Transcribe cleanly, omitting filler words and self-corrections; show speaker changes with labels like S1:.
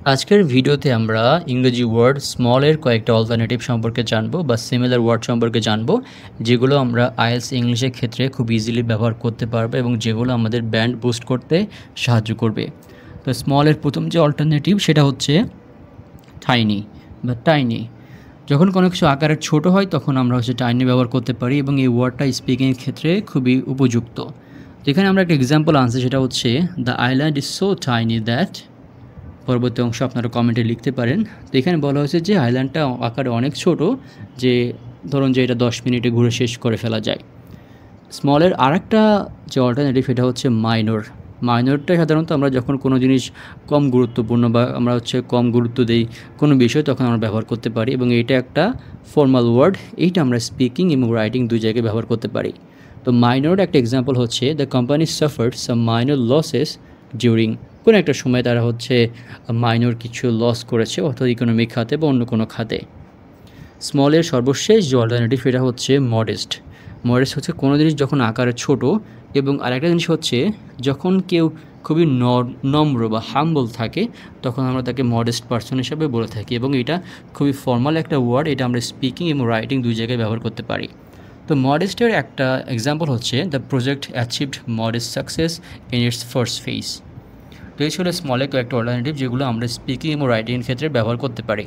S1: আজকের ভিডিওতে আমরা ইংরেজি ওয়ার্ড স্মলের কয়েকটা অল্টারনেটিভ সম্পর্কে জানবো বা সিমিলার ওয়ার্ড সম্পর্কে জানবো, যেগুলো আমরা আইএলটিএস ইংলিশের ক্ষেত্রে খুব ইজিলি ব্যবহার করতে পারবো এবং যেগুলো আমাদের ব্যান্ড বুস্ট করতে সাহায্য করবে। তো স্মলের প্রথম যে অল্টারনেটিভ সেটা হচ্ছে টাইনি বা টাইনি। যখন কোনো কিছু আকারে ছোট হয় তখন আমরা টাইনি ব্যবহার করতে পারি এবং এই ওয়ার্ডটা স্পিকিংয়ের ক্ষেত্রে খুবই উপযুক্ত। যেখানে আমরা একটা এক্সাম্পল আনছি, সেটা হচ্ছে the island is so tiny that. পরবর্তী অংশ আপনারা কমেন্টে লিখতে পারেন। তো এখানে বলা হয়েছে যে আইল্যান্ডটা আকারে অনেক ছোট, যে ধরুন যে এটা 10 মিনিটে ঘুরে শেষ করে ফেলা যায়। স্মলের আরেকটা যে অল্টারনেটিভ সেটা হচ্ছে মাইনর। মাইনরটা সাধারণত আমরা যখন কোনো জিনিস কম গুরুত্বপূর্ণ বা আমরা কম গুরুত্ব দেই কোনো বিষয়, তখন আমরা ব্যবহার করতে পারি এবং এইটা একটা ফর্মাল ওয়ার্ড। এইটা আমরা স্পিকিং এবং রাইটিং দুই জায়গায় ব্যবহার করতে পারি। তো মাইনর একটা এক্সাম্পল হচ্ছে the company suffered some minor losses during. কোনো একটা সময় তারা মাইনর কিছু লস করেছে, অর্থাৎ ইকোনমিক খাতে বা অন্য কোনো খাতে। স্মলের সর্বশেষ যে অল্টারনেটিভ সেটা হচ্ছে মডেস্ট। মডেস্ট হচ্ছে কোনো জিনিস যখন আকারে ছোট, এবং আরেকটা জিনিস হচ্ছে যখন কেউ খুবই নম্র বা হাম্বল থাকে, তখন আমরা তাকে মডেস্ট পারসন হিসাবে বলে থাকি এবং এটা খুবই ফর্মাল একটা ওয়ার্ড। এটা আমরা স্পিকিং এবং রাইটিং দুই জায়গায় ব্যবহার করতে পারি। তো মডেস্টের একটা এক্সাম্পল হচ্ছে the project achieved modest success in its first phase. তো এই ছিল স্মলের কয়েকটা অল্টারনেটিভ যেগুলো আমরা স্পিকিং এবং রাইটিংয়ের ক্ষেত্রে ব্যবহার করতে পারি।